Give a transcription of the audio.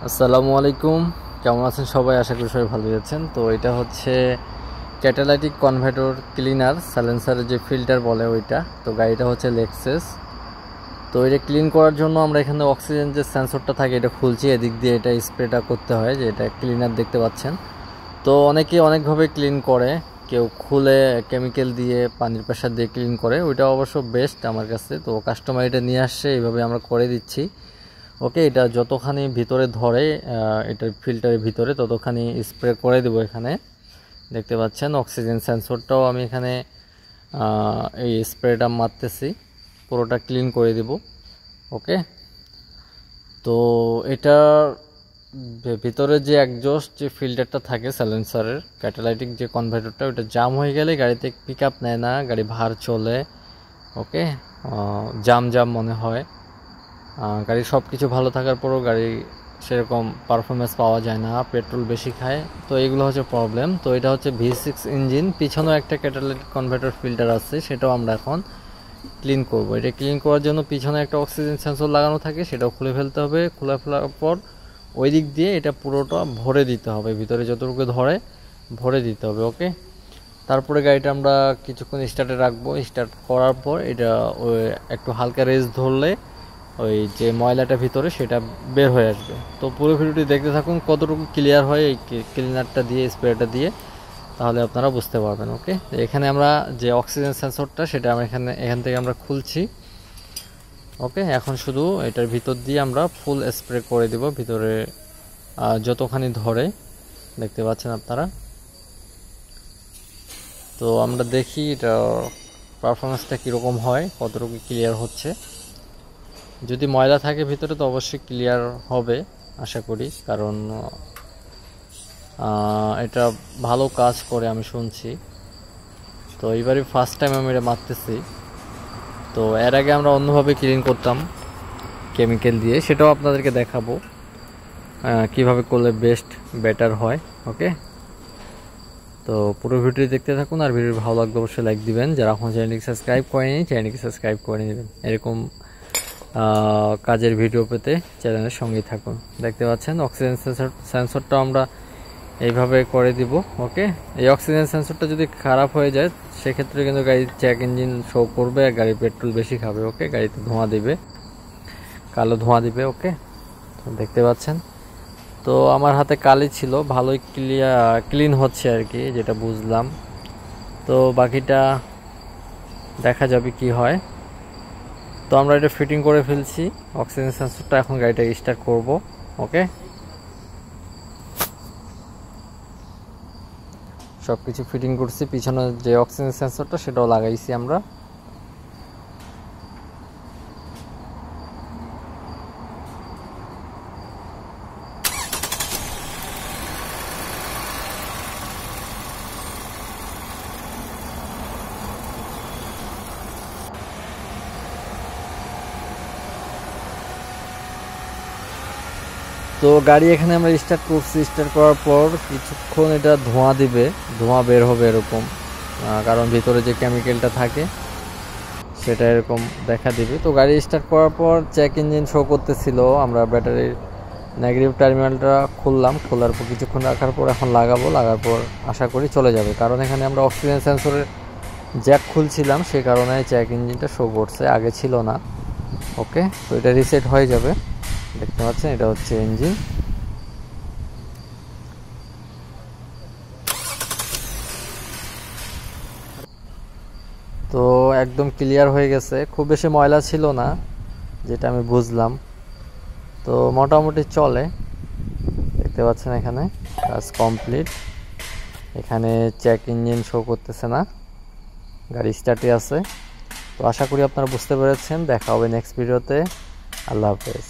আসসালামু আলাইকুম, কেমন আছেন সবাই? আশা করি সবাই ভালো আছেন। তো এটা হচ্ছে ক্যাটালাইটিক কনভার্টর ক্লিনার, সাইলেন্সারের যে ফিল্টার বলে ওইটা। তো গাড়িটা হচ্ছে লেক্সাস। তো এটা ক্লিন করার জন্য আমরা এখানে অক্সিজেন যে সেন্সরটা থাকে এটা খুলছি, এদিক দিয়ে এটা স্প্রেটা করতে হয়, যে এটা ক্লিনার দেখতে পাচ্ছেন। তো অনেকে অনেকভাবে ক্লিন করে, কেউ খুলে কেমিক্যাল দিয়ে পানির প্রেশার দিয়ে ক্লিন করে, ওইটা অবশ্য বেস্ট আমার কাছে। তো কাস্টমার এটা নিয়ে আসছে, এইভাবে আমরা করে দিচ্ছি। ওকে, এটা যতখানি ভিতরে ধরে এটার ফিল্টারের ভিতরে ততখানি স্প্রে করে দেবো। এখানে দেখতে পাচ্ছেন অক্সিজেন সেন্সরটাও আমি এখানে এই স্প্রেটা মারতেছি, পুরোটা ক্লিন করে দেব। ওকে, তো এটার ভিতরে যে একজস্ট যে ফিল্টারটা থাকে সাইলেন্সারের ক্যাটালাইটিক যে কনভার্টারটা, ওটা জাম হয়ে গেলে গাড়িতে পিক আপ নেয় না, গাড়ি ভার চলে। ওকে, জাম জাম মনে হয়। গাড়ির সব কিছু ভালো থাকার পরও গাড়ি সেরকম পারফরমেন্স পাওয়া যায় না, পেট্রোল বেশি খায়। তো এগুলো হচ্ছে প্রবলেম। তো এটা হচ্ছে V6 ইঞ্জিন, পিছনেও একটা ক্যাটালাইটিক কনভার্টার ফিল্টার আছে, সেটাও আমরা এখন ক্লিন করব। এটা ক্লিন করার জন্য পিছনে একটা অক্সিজেন সেন্সর লাগানো থাকে, সেটাও খুলে ফেলতে হবে। খুলে ফেলার পর ওই দিক দিয়ে এটা পুরোটা ভরে দিতে হবে, ভিতরে যতটুকু ধরে ভরে দিতে হবে। ওকে, তারপরে গাড়িটা আমরা কিছুক্ষণ স্টার্টে রাখবো। স্টার্ট করার পর এটা ওই একটু হালকা রেস ধরলে ওই যে ময়লাটা ভিতরে সেটা বের হয়ে আসবে। তো পুরো ভিডিওটি দেখতে থাকুন, কতটুকু ক্লিয়ার হয় এই ক্লিনারটা দিয়ে, স্প্রেটা দিয়ে, তাহলে আপনারা বুঝতে পারবেন। ওকে, এখানে আমরা যে অক্সিজেন সেন্সরটা সেটা আমরা এখান থেকে আমরা খুলছি। ওকে, এখন শুধু এটার ভিতর দিয়ে আমরা ফুল স্প্রে করে দেব, ভিতরে যতখানি ধরে দেখতে পাচ্ছেন আপনারা। তো আমরা দেখি এটা পারফরমেন্সটা কীরকম হয়, কতটুকু ক্লিয়ার হচ্ছে। যদি ময়লা থাকে ভিতরে তো অবশ্যই ক্লিয়ার হবে আশা করি, কারণ এটা ভালো কাজ করে আমি শুনছি। তো এইবারই ফার্স্ট টাইম আমি এটা মারতেছি। তো এর আগে আমরা অন্যভাবে ক্লিন করতাম কেমিক্যাল দিয়ে, সেটাও আপনাদেরকে দেখাবো কিভাবে করলে বেটার হয়। ওকে, তো পুরো ভিডিও দেখতে থাকুন, আর ভিডিও ভালো লাগলে অবশ্যই লাইক দিবেন। যারা এখন চ্যানেলটিকে সাবস্ক্রাইব করেনি চ্যানেলটিকে সাবস্ক্রাইব করে নেবেন, এরকম কাজের ভিডিও পেতে চ্যানেলের সঙ্গেই থাকুন। দেখতে পাচ্ছেন অক্সিজেন সেন্সরটা আমরা এইভাবে করে দিব। ওকে, এই অক্সিজেন সেন্সরটা যদি খারাপ হয়ে যায় সেক্ষেত্রে কিন্তু গাড়ির চেক ইঞ্জিন শো করবে, আর গাড়ি পেট্রোল বেশি খাবে। ওকে, গাড়িতে ধোঁয়া দিবে, কালো ধোঁয়া দিবে। ওকে, দেখতে পাচ্ছেন। তো আমার হাতে কালি ছিল, ভালোই ক্লিন হচ্ছে আর কি, যেটা বুঝলাম। তো বাকিটা দেখা যাবে কি হয়। তো আমরা এটা ফিটিং করে ফেলছি অক্সিজেন সেন্সরটা, এখন গাড়িটা স্টার্ট করব। ওকে, সব কিছু ফিটিং করছি, পিছনে যে অক্সিজেন সেন্সরটা সেটাও লাগাইছি আমরা। তো গাড়ি এখানে আমরা স্টার্ট করছি, স্টার্ট করার পর কিছুক্ষণ এটা ধোঁয়া দিবে, ধোঁয়া বের হবে এরকম, কারণ ভিতরে যে কেমিক্যালটা থাকে সেটা এরকম দেখা দিবে। তো গাড়ি স্টার্ট করার পর চেক ইঞ্জিন শো করতেছিল, আমরা ব্যাটারির নেগেটিভ টার্মিনালটা খুললাম, খোলার পর কিছুক্ষণ রাখার পর এখন লাগার পর আশা করি চলে যাবে, কারণ এখানে আমরা অক্সিজেন সেন্সরের জ্যাক খুলছিলাম, সে কারণে চেক ইঞ্জিনটা শো করছে, আগে ছিল না। ওকে, তো এটা রিসেট হয়ে যাবে। দেখতে পাচ্ছেন এটা হচ্ছে ইঞ্জিন। তো একদম ক্লিয়ার হয়ে গেছে, খুব বেশি ময়লা ছিল না যেটা আমি বুঝলাম। তো মোটামুটি চলে, দেখতে পাচ্ছেন এখানে কাজ কমপ্লিট। এখানে চেক ইঞ্জিন শো করতেছে না, গাড়ি স্টার্টে আছে। তো আশা করি আপনারা বুঝতে পেরেছেন। দেখা হবে নেক্সট ভিডিওতে। আল্লাহ হাফেজ।